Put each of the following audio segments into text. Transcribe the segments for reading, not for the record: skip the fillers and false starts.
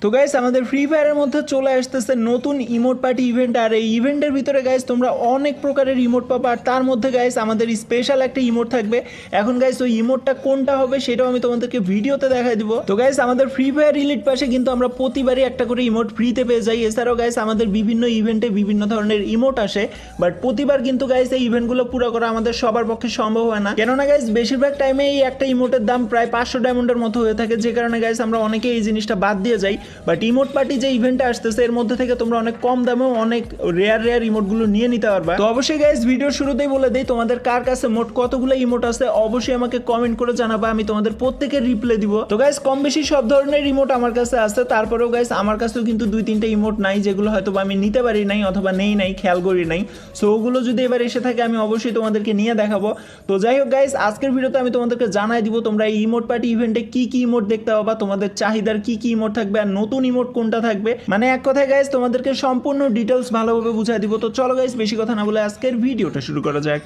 তো গাইস আমাদের ফ্রি ফায়ারের মধ্যে চলে আসতেছে নতুন ইমোট পার্টি ইভেন্ট। আর এই ইভেন্টের ভিতরে গাইস তোমরা অনেক প্রকারের ইমোট পাবা। আর তার মধ্যে গাইস আমাদের স্পেশাল একটা ইমোট থাকবে। এখন গাইস ওই ইমোটটা কোনটা হবে সেটাও আমি তোমাদেরকে ভিডিওতে দেখাই দিব। তো গাইস আমাদের ফ্রি ফায়ার ইলিট পাশে কিন্তু আমরা প্রতিবারই একটা করে ইমোট ফ্রিতে পেয়ে যাই। এছাড়াও গাইস আমাদের বিভিন্ন ইভেন্টে বিভিন্ন ধরনের ইমোট আসে, বাট প্রতিবার কিন্তু গাইস এই ইভেন্টগুলো পুরো করা আমাদের সবার পক্ষে সম্ভব হয় না। কেননা গাইস বেশিরভাগ টাইমে এই একটা ইমোটের দাম প্রায় 500 ডায়মন্ডের মতো হয়ে থাকে, যে কারণে গাইস আমরা অনেকে এই জিনিসটা বাদ দিয়ে যাই। বাট ইমোট পার্টি যে ইভেন্টটা আসতেছে এর মধ্যে থেকে তোমরা অনেক কম দামেও অনেক রেয়ার ইমোটগুলো নিয়ে নিতে পারবা। তো অবশ্যই গাইস ভিডিওর শুরুতেই বলে দেই তোমাদের কার কাছে মোট কতগুলো ইমোট আছে অবশ্যই আমাকে কমেন্ট করে জানাবা, আমি তোমাদের প্রত্যেকের রিপ্লাই দিব। তো গাইস কম বেশি সব ধরনের ইমোট আমার কাছে আছে, তারপরেও গাইস আমার কাছেও কিন্তু 2-3টা ইমোট নাই যেগুলো হয়তো আমি নিতে পারি নাই অথবা নেই নাই, খেয়াল করি নাই। সো ওগুলো যদি এবার এসে থাকে আমি অবশ্যই তোমাদেরকে নিয়ে দেখাবো। তো যাই হোক গাইস আজকের ভিডিওতে আমি তোমাদেরকে জানাই দিব তোমরা এই ইমোট পার্টি ইভেন্টে কি কি ইমোট দেখতে পাবা, তোমাদের চাহিদার কি কি ইমোট থাকবে আর নতুন ইমোট কোনটা থাকবে, মানে এক কথায় গাইস তোমাদেরকে সম্পূর্ণ ডিটেলস ভালোভাবে বুঝাই দিব। তো চলো গাইস বেশি কথা না বলে আজকের ভিডিওটা শুরু করা যাক।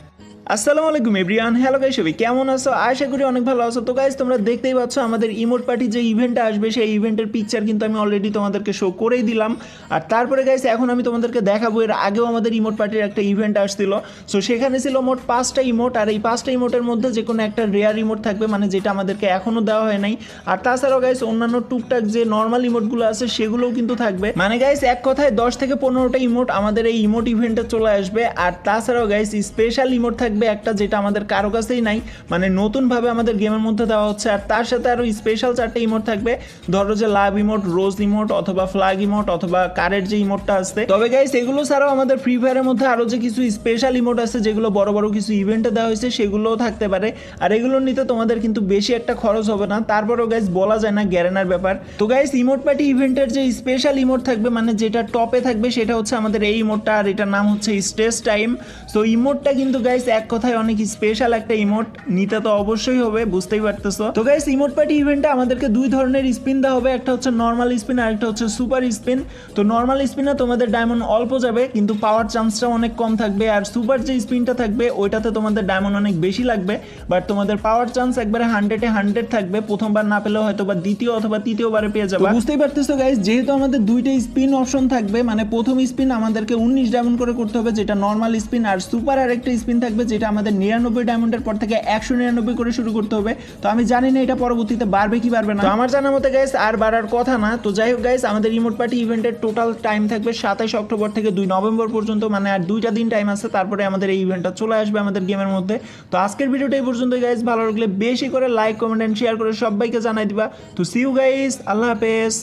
আসসালামু আলাইকুম এভরিওয়ান, হ্যালো গাইস, সবাই কেমন আছো? আশা করি অনেক ভালো আছো। তো গাইস তোমরা দেখতেই পাচ্ছ আমাদের ইমোট পার্টি যে ইভেন্টটা আসবে সেই ইভেন্টের পিকচার কিন্তু আমি অলরেডি তোমাদেরকে শো করেই দিলাম। আর তারপরে গাইস এখন আমি তোমাদেরকে দেখাবো এর আগেও আমাদের ইমোট পার্টির একটা ইভেন্ট আসছিল। সো সেখানে ছিল মোট 5টা ইমোট, আর এই 5টা ইমোটের মধ্যে যে কোনো একটা রেয়ার ইমোট থাকবে, মানে যেটা আমাদেরকে এখনো দেওয়া হয় নাই। আর তাছাড়াও গাইস অন্যান্য টুকটাক যে নর্মাল ইমোটগুলো আছে সেগুলোও কিন্তু থাকবে। মানে গাইস এক কথায় 10 থেকে 15টা ইমোট আমাদের এই ইমোট ইভেন্টে চলে আসবে। আর তাছাড়াও গাইস স্পেশাল ইমোট থাকবে একটা, যেটা আমাদের কারো কাছেই নাই, মানে নতুনভাবে আমাদের গেমের মধ্যে দেওয়া হচ্ছে। আর তার সাথে আরো স্পেশাল 4টা ইমোট থাকবে, ধরো যে লাভ ইমোট, রোজ ইমোট অথবা ফ্ল্যাগ ইমোট অথবা কারের যে ইমোটটা আছে। তবে গাইস এগুলো ছাড়াও আমাদের ফ্রি ফায়ারের মধ্যে আরো যে কিছু স্পেশাল ইমোট আছে যেগুলো বড় বড় কিছু ইভেন্টে দেওয়া হয়েছে সেগুলোও থাকতে পারে। আর এগুলো নিতে তোমাদের কিন্তু বেশি একটা খরচ হবে না, তারপরেও গাইস বলা যায় না গ্যারেনার ব্যাপার। তো গাইস ইমোট পার্টি ইভেন্টের যে স্পেশাল ইমোট থাকবে, মানে যেটা টপে থাকবে সেটা হচ্ছে আমাদের এই ইমোটটা, আর এটার নাম হচ্ছে স্টেজ টাইম। তো ইমোটটা কিন্তু গাইস এক কথায় অনেক স্পেশাল একটা ইমোট, নিতে তো অবশ্যই হবে, বুঝতেই পারতেছো। তো গাইস ইমোট পার্টি ইভেন্টে আমাদেরকে দুই ধরনের স্পিন দেওয়া হবে, একটা হচ্ছে নর্মাল স্পিন আর একটা হচ্ছে সুপার স্পিন। তো নর্মাল স্পিনে তোমাদের ডায়মন্ড অল্প যাবে কিন্তু পাওয়ার চান্সটা অনেক কম থাকবে, আর সুপার যে স্পিনটা থাকবে ওইটাতে তোমাদের ডায়মন্ড অনেক বেশি লাগবে, বাট তোমাদের পাওয়ার চান্স একবারে 100-এ 100 থাকবে। প্রথমবার না পেলেও হয়তো বা দ্বিতীয় অথবা তৃতীয়বারে পেয়ে যাবে। বুঝতেই পারতেছো গাইস, যেহেতু আমাদের দুইটা স্পিন অপশন থাকবে, মানে প্রথম স্পিন আমাদেরকে 19 ডায়মন্ড করে করতে হবে যেটা নর্মাল স্পিন, আর সুপার আরেকটা স্পিন থাকবে যেটা আমাদের 99 ডায়মন্ডের পর থেকে 199 করে শুরু করতে হবে। তো আমি জানি না এটা পরবর্তীতে বাড়বে কি বাড়বে না, তো আমার জানার মতে গাইস আর বাড়ার কথা না। তো যাই হোক গাইস আমাদের ইমোট পার্টি ইভেন্টের টোটাল টাইম থাকবে 27 অক্টোবর থেকে 2 নভেম্বর পর্যন্ত, মানে আর 2টা দিন টাইম আছে, তারপরে আমাদের এই ইভেন্টটা চলে আসবে আমাদের গেমের মধ্যে। তো আজকের ভিডিওটা এই পর্যন্ত গাইস, ভালো লাগলে বেশি করে লাইক কমেন্ট এন্ড শেয়ার করে সবাইকে জানাই দিবা। তো সি ইউ গাইস, আল্লাহ হাফেজ।